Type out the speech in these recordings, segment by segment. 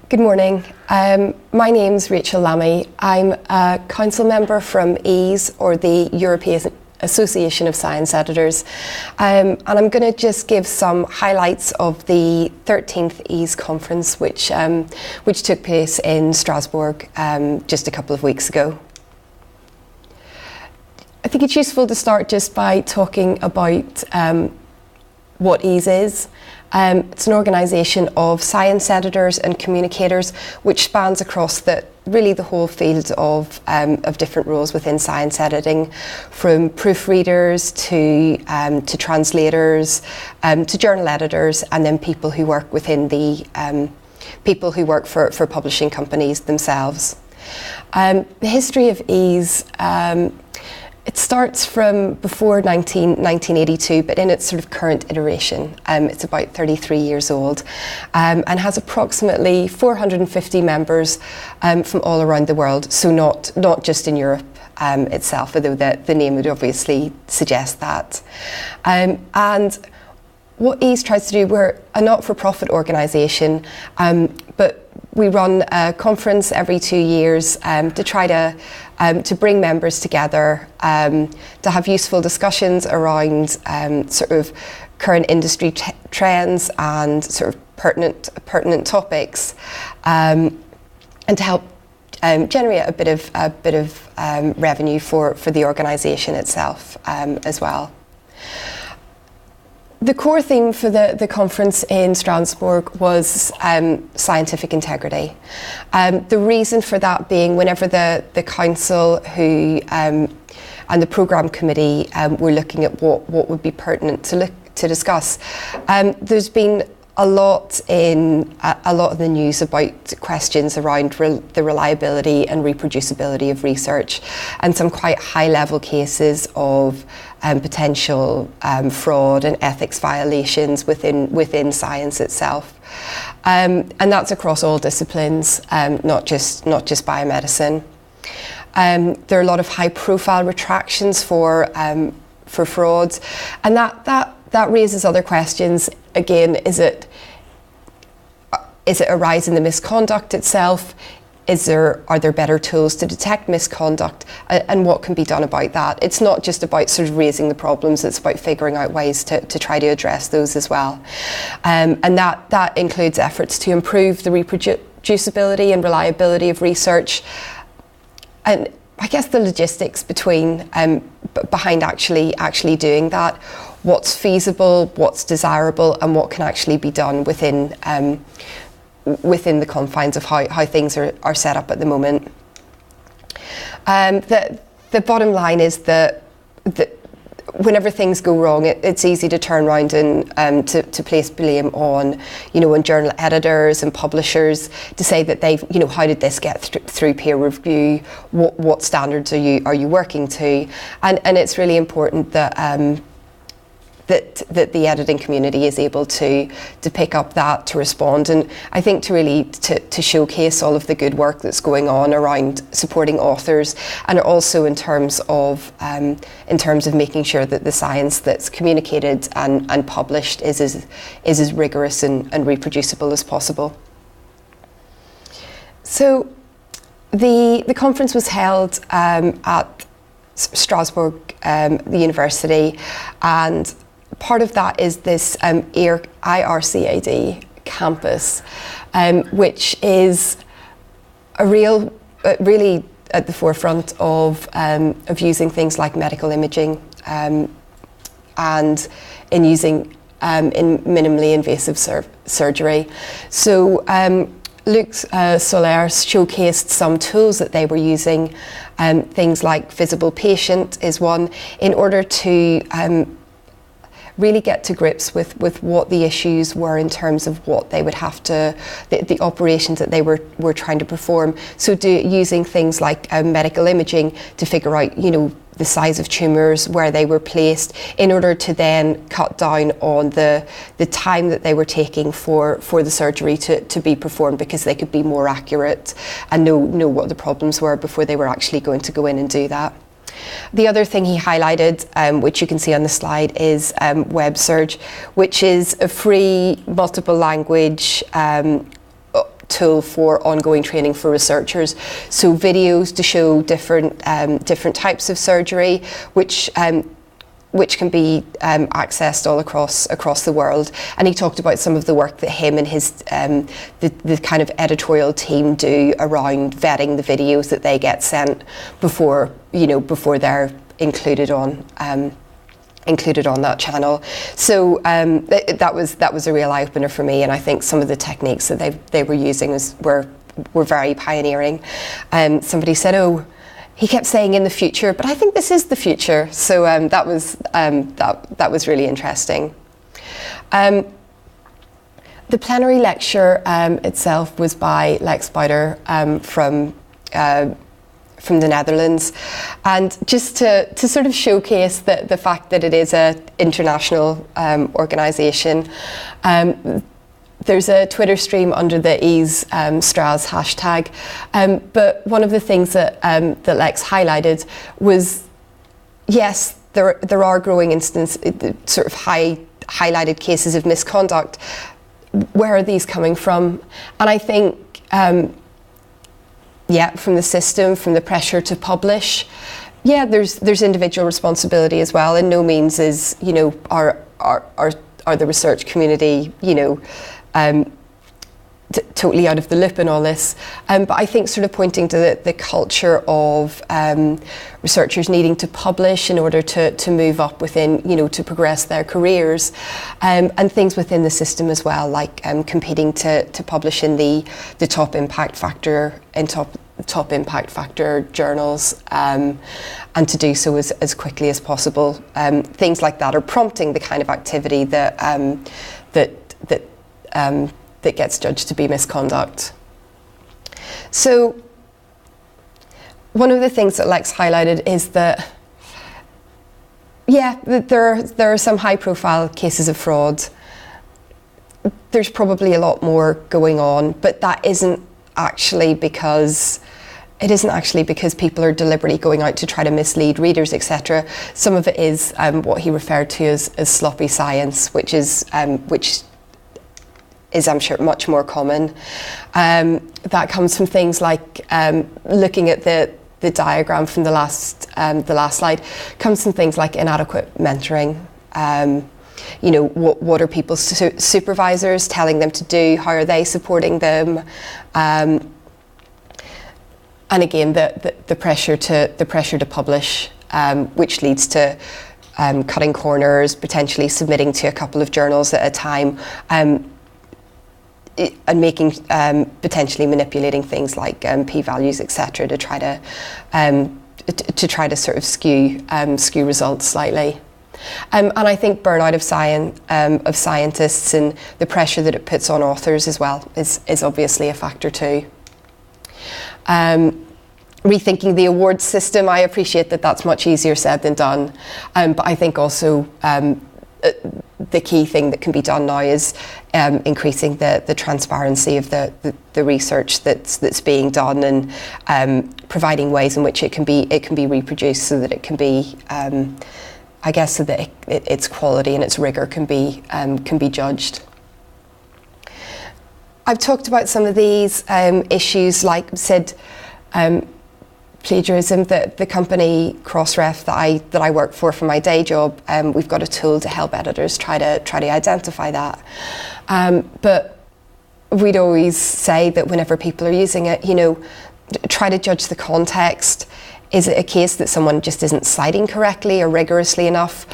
Good morning. My name's Rachael Lammey. I'm a council member from EASE, or the European Association of Science Editors, and I'm going to just give some highlights of the 13th EASE conference, which took place in Strasbourg just a couple of weeks ago. I think it's useful to start just by talking about what EASE is. It's an organisation of science editors and communicators which spans across really the whole field of different roles within science editing, from proofreaders to translators, to journal editors, and then people who work within for publishing companies themselves. The history of EASE, it starts from before 1982, but in its sort of current iteration. It's about 33 years old and has approximately 450 members from all around the world, so not just in Europe itself, although the name would obviously suggest that. And what EASE tries to do, we're a not-for-profit organisation, but we run a conference every 2 years to try to bring members together, to have useful discussions around sort of current industry trends and sort of pertinent topics, and to help generate a bit of revenue for the organisation itself as well. The core theme for the conference in Strasbourg was scientific integrity. The reason for that being, whenever the council and the programme committee were looking at what would be pertinent to discuss, there's been a lot of the news about questions around the reliability and reproducibility of research, and some quite high-level cases of potential fraud and ethics violations within science itself, and that's across all disciplines, not just biomedicine. There are a lot of high-profile retractions for frauds, and that raises other questions. Again, is it a rise in the misconduct itself? Are there better tools to detect misconduct, and what can be done about that? It's not just about sort of raising the problems, it's about figuring out ways to try to address those as well. And that includes efforts to improve the reproducibility and reliability of research, and I guess the logistics behind actually doing that. What's feasible, what's desirable, and what can actually be done within the confines of how things are set up at the moment. The bottom line is that whenever things go wrong, it's easy to turn around and to place blame on journal editors and publishers, to say that how did this get through peer review? What standards are you working to? And it's really important that the editing community is able to pick up that, to respond, and I think to showcase all of the good work that's going on around supporting authors, and also in terms of making sure that the science that's communicated and published is as rigorous and reproducible as possible. So the conference was held at Strasbourg, the university, and part of that is this IRCAD campus, which is really at the forefront of using things like medical imaging, and in using in minimally invasive surgery. So Luc Soler showcased some tools that they were using, things like Visible Patient is one, in order to really get to grips with what the issues were in terms of what they would have to, the operations that they were trying to perform. So using things like medical imaging to figure out, the size of tumours, where they were placed, in order to then cut down on the time that they were taking for the surgery to be performed, because they could be more accurate and know what the problems were before they were actually going to go in and do that. The other thing he highlighted, which you can see on the slide, is WebSurge, which is a free multiple language tool for ongoing training for researchers. So videos to show different types of surgery, which can be accessed all across the world. And he talked about some of the work that him and his the kind of editorial team do around vetting the videos that they get sent before they're included on that channel. So that was a real eye opener for me, and I think some of the techniques that they were using were very pioneering. Somebody said, "Oh, he kept saying in the future," but I think this is the future. So that was really interesting. The plenary lecture itself was by Lex Bouter from the Netherlands, and just to sort of showcase the fact that it is an international organisation. There's a Twitter stream under the Ease Stras hashtag, but one of the things that Lex highlighted was, yes, there are growing sort of highlighted cases of misconduct. Where are these coming from? And I think, from the system, from the pressure to publish. Yeah, there's individual responsibility as well. In no means is are the research community totally out of the loop in all this, but I think sort of pointing to the culture of researchers needing to publish in order to move up within, to progress their careers, and things within the system as well, like competing to publish in the top impact factor journals, and to do so as quickly as possible. Things like that are prompting the kind of activity that gets judged to be misconduct. So one of the things that Lex highlighted is that, there are some high-profile cases of fraud. There's probably a lot more going on, but that isn't actually because people are deliberately going out to try to mislead readers, etc. Some of it is what he referred to as sloppy science, which is I'm sure much more common. That comes from things like looking at the diagram from the last slide. Comes from things like inadequate mentoring. What are people's supervisors telling them to do? How are they supporting them? And again, the pressure to publish, which leads to cutting corners, potentially submitting to a couple of journals at a time. And making potentially manipulating things like p-values, etc., to try to sort of skew results slightly. And I think burnout of scientists and the pressure that it puts on authors as well is obviously a factor too. Rethinking the awards system, I appreciate that that's much easier said than done, but I think also the key thing that can be done now is increasing the transparency of the research that's being done, and providing ways in which it can be reproduced, so that it can be, so that its quality and its rigor can be judged. I've talked about some of these issues, like said. Plagiarism. The company Crossref that I work for my day job, we've got a tool to help editors try to identify that. But we'd always say that whenever people are using it, try to judge the context. Is it a case that someone just isn't citing correctly or rigorously enough?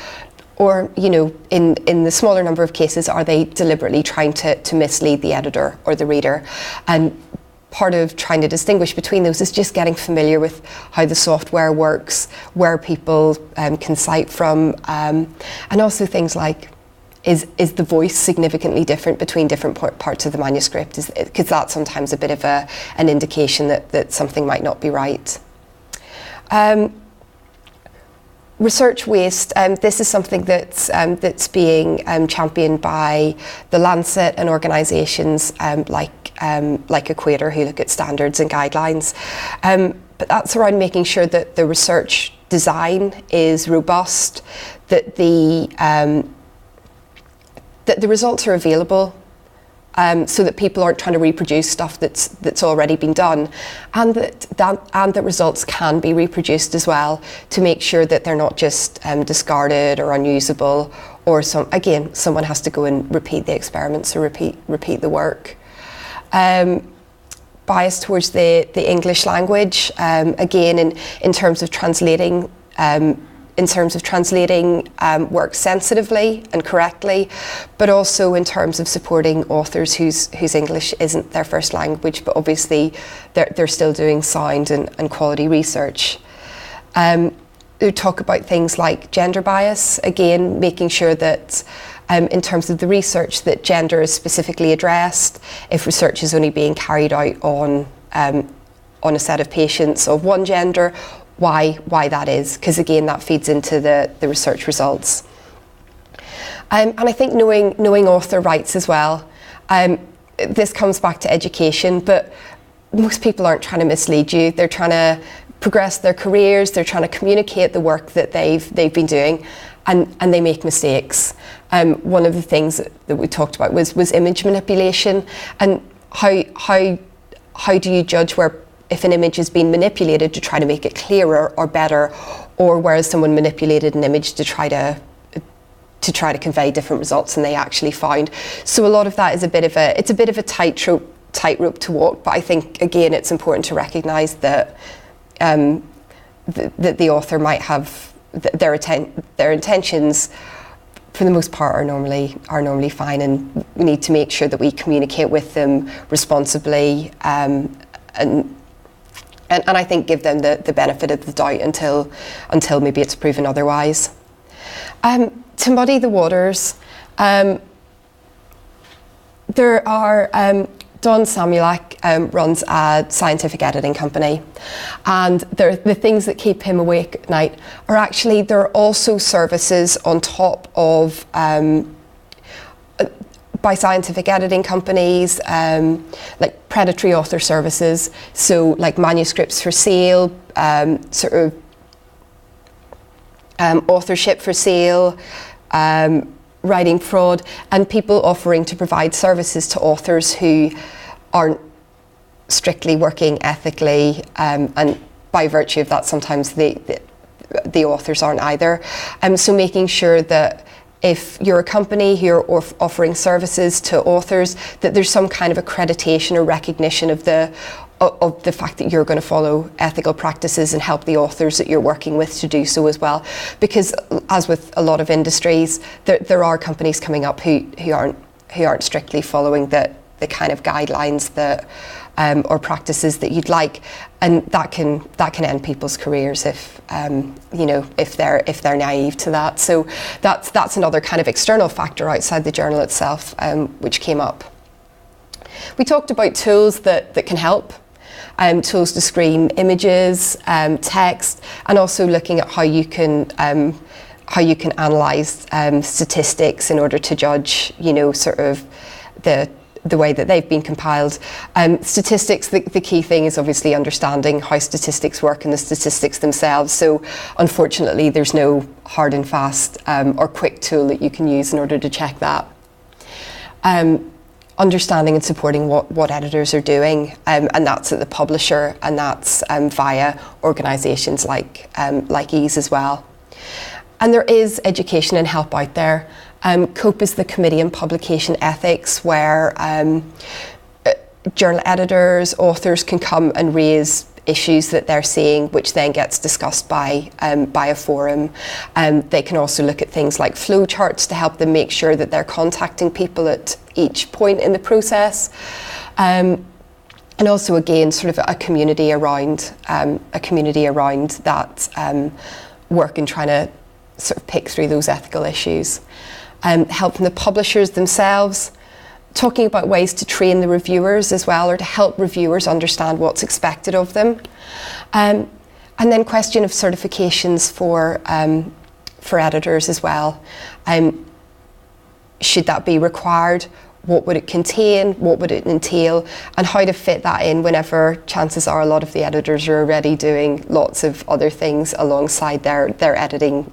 Or, in the smaller number of cases, are they deliberately trying to mislead the editor or the reader? And part of trying to distinguish between those is just getting familiar with how the software works, where people can cite from, and also things like, is the voice significantly different between different parts of the manuscript? Because that's sometimes a bit of an indication that something might not be right. Research waste. This is something that's being championed by the Lancet and organisations like Equator, who look at standards and guidelines. But that's around making sure that the research design is robust, that the results are available so that people aren't trying to reproduce stuff that's already been done, and that results can be reproduced as well, to make sure that they're not just discarded or unusable, or someone has to go and repeat the experiments or repeat the work. Bias towards the English language, again in terms of translating. Work sensitively and correctly, but also in terms of supporting authors whose English isn't their first language, but obviously they're still doing sound and quality research. We talk about things like gender bias, again making sure that in terms of the research that gender is specifically addressed. If research is only being carried out on a set of patients of one gender, why that is, because again that feeds into the research results. And I think knowing author rights as well. This comes back to education, but most people aren't trying to mislead you. They're trying to progress their careers, they're trying to communicate the work that they've been doing, and they make mistakes. One of the things that we talked about was image manipulation, and how do you judge if an image is being manipulated to try to make it clearer or better, or whereas someone manipulated an image to try to convey different results than they actually found. So a lot of that is a bit of a tightrope to walk, but I think again it's important to recognise that that the author might have their intentions for the most part are normally fine, and we need to make sure that we communicate with them responsibly, and I think give them the benefit of the doubt until maybe it's proven otherwise. To muddy the waters, there are Don Samuelak runs a scientific editing company, and the things that keep him awake at night are actually there are also services on top of by scientific editing companies, like predatory author services, so like manuscripts for sale, authorship for sale, writing fraud, and people offering to provide services to authors who aren't strictly working ethically, and by virtue of that sometimes the authors aren't either. So making sure that if you're a company who are offering services to authors, that there's some kind of accreditation or recognition of the fact that you're going to follow ethical practices and help the authors that you're working with to do so as well. Because as with a lot of industries, there are companies coming up who aren't strictly following the kind of guidelines that or practices that you'd like, and that can end people's careers if they're naive to that. So that's another kind of external factor outside the journal itself, which came up. We talked about tools that can help, tools to screen images, text, and also looking at how you can analyse statistics in order to judge, sort of the way that they've been compiled. Statistics, the key thing is obviously understanding how statistics work and the statistics themselves. So unfortunately, there's no hard and fast or quick tool that you can use in order to check that. Understanding and supporting what editors are doing, and that's at the publisher, and that's via organisations like EASE as well. And there is education and help out there. COPE is the Committee on Publication Ethics, where journal editors, authors can come and raise issues that they're seeing, which then gets discussed by a forum. They can also look at things like flow charts to help them make sure that they're contacting people at each point in the process. And also, again, sort of a community around that work in trying to sort of pick through those ethical issues. Help from the publishers themselves, talking about ways to train the reviewers as well, or to help reviewers understand what's expected of them. And then question of certifications for editors as well. Should that be required, what would it contain, what would it entail, and how to fit that in whenever chances are a lot of the editors are already doing lots of other things alongside their editing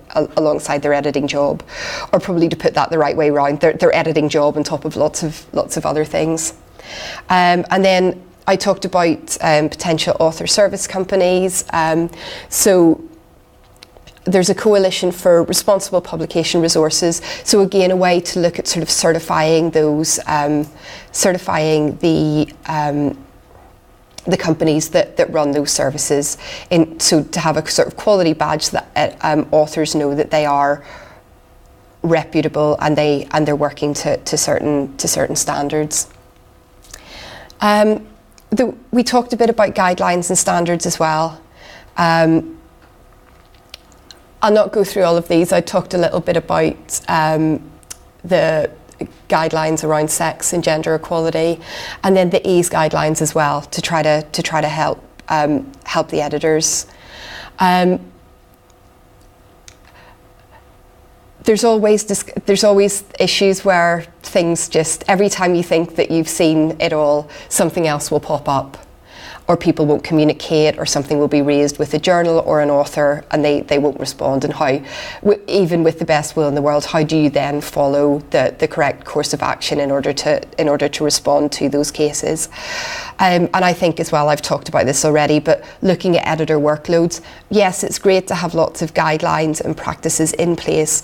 job, or probably, to put that the right way around, their editing job on top of lots of other things. And then I talked about potential author service companies. So there's a coalition for responsible publication resources. So again, a way to look at sort of certifying those, certifying the companies that run those services. So to have a sort of quality badge that authors know that they are reputable and they're working to certain standards. We talked a bit about guidelines and standards as well. I'll not go through all of these. I talked a little bit about the guidelines around sex and gender equality, and then the ease guidelines as well, to try to help the editors. There's always issues where things just, every time you think that you've seen it all, something else will pop up, or people won't communicate, or something will be raised with a journal or an author and they won't respond. And how, even with the best will in the world, how do you then follow the correct course of action in order to respond to those cases? And I think as well, I've talked about this already, but looking at editor workloads, yes, it's great to have lots of guidelines and practices in place.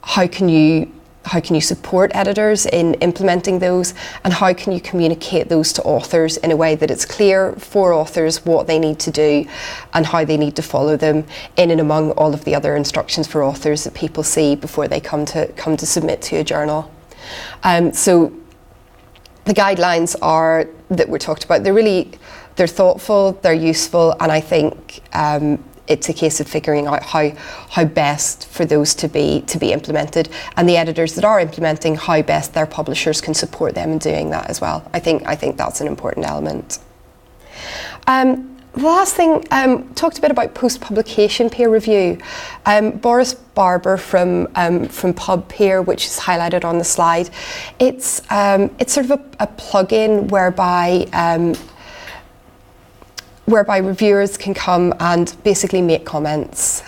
How can you support editors in implementing those, and how can you communicate those to authors in a way that it's clear for authors what they need to do and how they need to follow them, in and among all of the other instructions for authors that people see before they come to submit to a journal. So the guidelines that we're talked about, they're thoughtful, they're useful, and I think it's a case of figuring out how best for those to be implemented, and the editors that are implementing, how best their publishers can support them in doing that as well. I think that's an important element. The last thing, talked a bit about post-publication peer review. Boris Barber from Pub Peer, which is highlighted on the slide, it's sort of a plugin whereby reviewers can come and basically make comments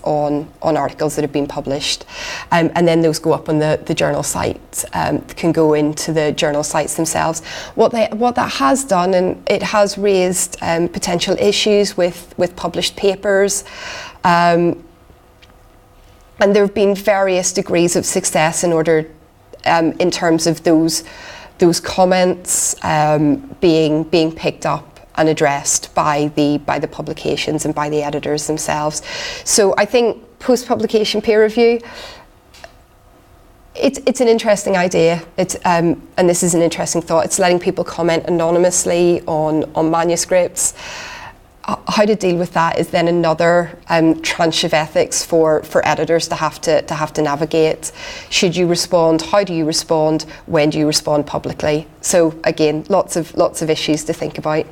on articles that have been published, and then those go up on the journal site, can go into the journal sites themselves. What that has done, and it has raised potential issues with published papers, and there have been various degrees of success in terms of those comments being picked up and addressed by the publications and by the editors themselves. So I think post-publication peer review, it's an interesting idea. And this is an interesting thought. It's letting people comment anonymously on manuscripts. How to deal with that is then another tranche of ethics for editors to have to navigate. Should you respond? How do you respond? When do you respond publicly? So again, lots of issues to think about.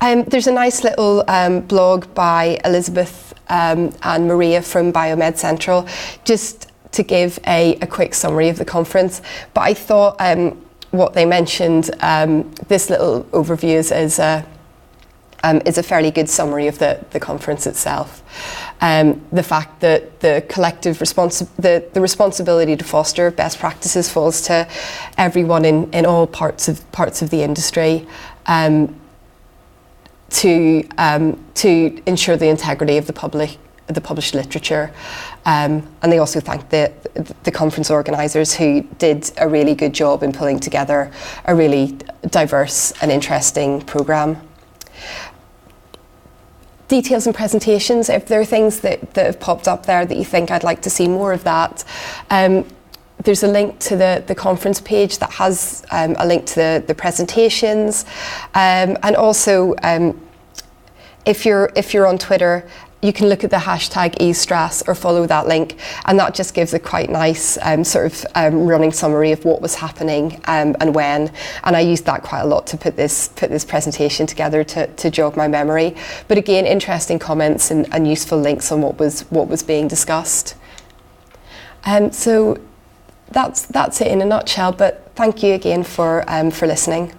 There's a nice little blog by Elizabeth and Maria from Biomed Central, just to give a quick summary of the conference. But I thought what they mentioned, this little overview is a fairly good summary of the conference itself. The fact that the collective the responsibility to foster best practices falls to everyone in all parts of the industry, to ensure the integrity of the published literature, and they also thank the conference organisers, who did a really good job in pulling together a really diverse and interesting programme. Details and presentations, if there are things that have popped up there that you think I'd like to see more of that, there's a link to the conference page that has a link to the presentations, and also if you're on Twitter, you can look at the hashtag eStras or follow that link, and that just gives a quite nice running summary of what was happening and when. And I used that quite a lot to put this presentation together to jog my memory. But again, interesting comments and useful links on what was being discussed. So that's it in a nutshell. But thank you again for listening.